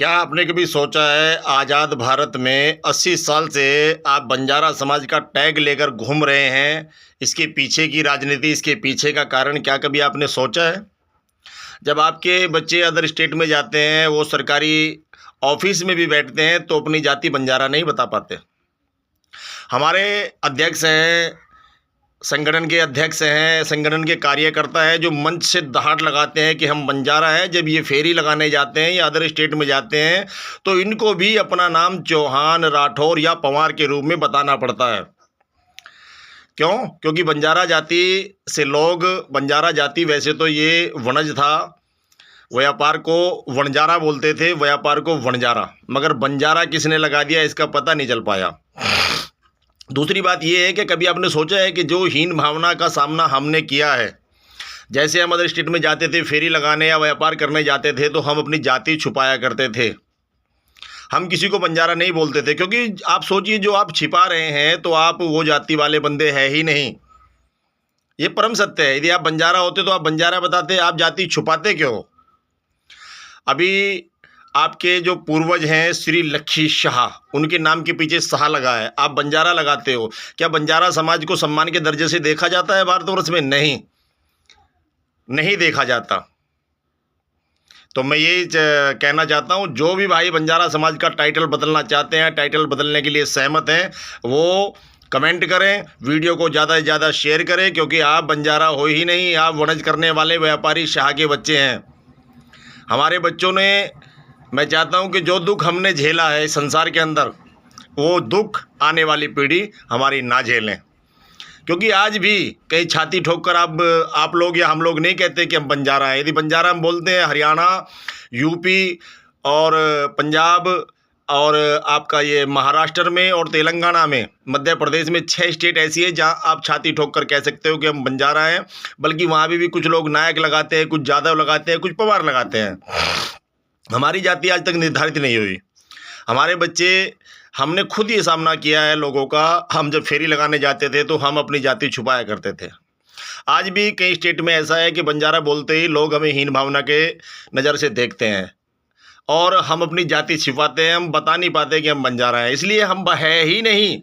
क्या आपने कभी सोचा है आज़ाद भारत में 80 साल से आप बंजारा समाज का टैग लेकर घूम रहे हैं? इसके पीछे की राजनीति, इसके पीछे का कारण क्या कभी आपने सोचा है? जब आपके बच्चे अदर स्टेट में जाते हैं, वो सरकारी ऑफिस में भी बैठते हैं तो अपनी जाति बंजारा नहीं बता पाते। हमारे अध्यक्ष हैं, संगठन के अध्यक्ष हैं, संगठन के कार्यकर्ता हैं जो मंच से दहाड़ लगाते हैं कि हम बंजारा हैं। जब ये फेरी लगाने जाते हैं या अदर स्टेट में जाते हैं तो इनको भी अपना नाम चौहान, राठौर या पवार के रूप में बताना पड़ता है। क्यों? क्योंकि बंजारा जाति से लोग, बंजारा जाति वैसे तो ये वणज था, व्यापार को वणजारा बोलते थे, व्यापार को वणजारा, मगर बंजारा किसने लगा दिया इसका पता नहीं चल पाया। दूसरी बात यह है कि कभी आपने सोचा है कि जो हीन भावना का सामना हमने किया है, जैसे हम अदर स्टेट में जाते थे, फेरी लगाने या व्यापार करने जाते थे तो हम अपनी जाति छुपाया करते थे। हम किसी को बंजारा नहीं बोलते थे, क्योंकि आप सोचिए जो आप छिपा रहे हैं तो आप वो जाति वाले बंदे हैं ही नहीं। ये परम सत्य है। यदि आप बंजारा होते तो आप बंजारा बताते, आप जाति छुपाते क्यों? अभी आपके जो पूर्वज हैं श्री लक्ष्मी शाह, उनके नाम के पीछे शाह लगा है, आप बंजारा लगाते हो। क्या बंजारा समाज को सम्मान के दर्जे से देखा जाता है भारतवर्ष में? नहीं देखा जाता। तो मैं यही कहना चाहता हूँ, जो भी भाई बंजारा समाज का टाइटल बदलना चाहते हैं, टाइटल बदलने के लिए सहमत हैं, वो कमेंट करें, वीडियो को ज़्यादा से ज़्यादा शेयर करें, क्योंकि आप बंजारा हो ही नहीं, आप वणज करने वाले व्यापारी शाह के बच्चे हैं। हमारे बच्चों ने, मैं चाहता हूं कि जो दुख हमने झेला है संसार के अंदर, वो दुख आने वाली पीढ़ी हमारी ना झेलें। क्योंकि आज भी कई छाती ठोक कर आप लोग या हम लोग नहीं कहते कि हम बंजारा हैं। यदि बंजारा हम बोलते हैं, हरियाणा, यूपी और पंजाब और आपका ये महाराष्ट्र में और तेलंगाना में, मध्य प्रदेश में 6 स्टेट ऐसी है जहां आप छाती ठोक कर कह सकते हो कि हम बंजारा हैं। बल्कि वहाँ भी कुछ लोग नायक लगाते हैं, कुछ यादव लगाते हैं, कुछ पवार लगाते हैं। हमारी जाति आज तक निर्धारित नहीं हुई। हमारे बच्चे, हमने खुद ये सामना किया है लोगों का। हम जब फेरी लगाने जाते थे तो हम अपनी जाति छुपाया करते थे। आज भी कई स्टेट में ऐसा है कि बंजारा बोलते ही लोग हमें हीन भावना के नज़र से देखते हैं और हम अपनी जाति छिपाते हैं। हम बता नहीं पाते कि हम बंजारा हैं, इसलिए हम है ही नहीं।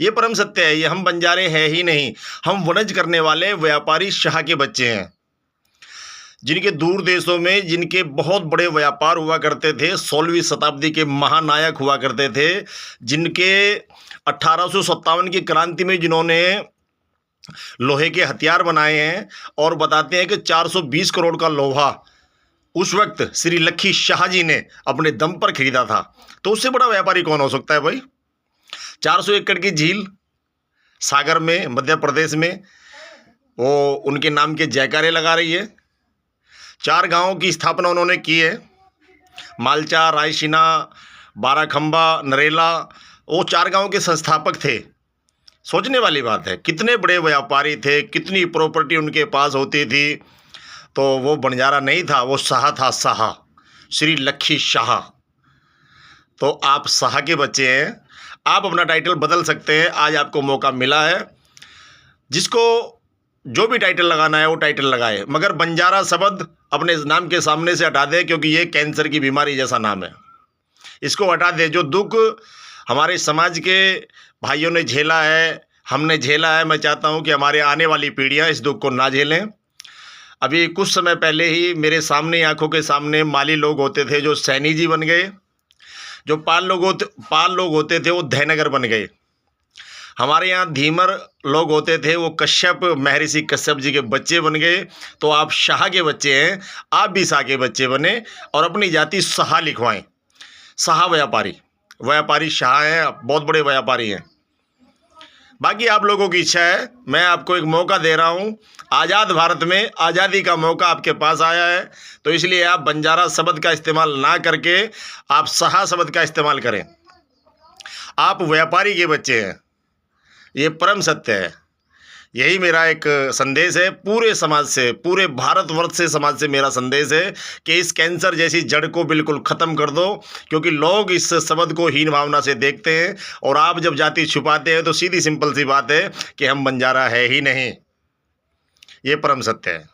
ये परम सत्य है, ये हम बंजारे हैं ही नहीं। हम वणज करने वाले व्यापारी शाह के बच्चे हैं, जिनके दूर देशों में जिनके बहुत बड़े व्यापार हुआ करते थे, 16वीं शताब्दी के महानायक हुआ करते थे, जिनके 1857 की क्रांति में जिन्होंने लोहे के हथियार बनाए हैं, और बताते हैं कि 420 करोड़ का लोहा उस वक्त श्री लक्ष्मी शाह जी ने अपने दम पर खरीदा था। तो उससे बड़ा व्यापारी कौन हो सकता है भाई? 400 एकड़ की झील सागर में, मध्य प्रदेश में, वो उनके नाम के जयकारे लगा रही है। 4 गांवों की स्थापना उन्होंने की है, मालचा, रायसीना, बाराखंबा, नरेला। वो 4 गांवों के संस्थापक थे। सोचने वाली बात है, कितने बड़े व्यापारी थे, कितनी प्रॉपर्टी उनके पास होती थी। तो वो बंजारा नहीं था, वो शाह था, शाह, श्री लक्ष्मी शाह। तो आप शाह के बच्चे हैं, आप अपना टाइटल बदल सकते हैं। आज आपको मौका मिला है, जिसको जो भी टाइटल लगाना है वो टाइटल लगाए, मगर बंजारा शब्द अपने नाम के सामने से हटा दे, क्योंकि ये कैंसर की बीमारी जैसा नाम है। इसको हटा दे। जो दुख हमारे समाज के भाइयों ने झेला है, हमने झेला है, मैं चाहता हूं कि हमारे आने वाली पीढ़ियां इस दुख को ना झेलें। अभी कुछ समय पहले ही मेरे सामने, आंखों के सामने, माली लोग होते थे जो सैनी जी बन गए, जो पाल लोग होते थे वो धैनगर बन गए। हमारे यहाँ धीमर लोग होते थे, वो कश्यप, महर्षि कश्यप जी के बच्चे बन गए। तो आप शाह के बच्चे हैं, आप भी शाह के बच्चे बने और अपनी जाति शाह लिखवाएं। शाह व्यापारी शाह हैं, बहुत बड़े व्यापारी हैं। बाकी आप लोगों की इच्छा है। मैं आपको एक मौका दे रहा हूँ। आज़ाद भारत में आज़ादी का मौका आपके पास आया है, तो इसलिए आप बंजारा शब्द का इस्तेमाल ना करके आप शाह शब्द का इस्तेमाल करें। आप व्यापारी के बच्चे हैं, ये परम सत्य है। यही मेरा एक संदेश है पूरे समाज से, पूरे भारतवर्ष से समाज से मेरा संदेश है कि इस कैंसर जैसी जड़ को बिल्कुल ख़त्म कर दो। क्योंकि लोग इस शब्द को हीन भावना से देखते हैं, और आप जब जाति छुपाते हैं तो सीधी सिंपल सी बात है कि हम बंजारा है ही नहीं। ये परम सत्य है।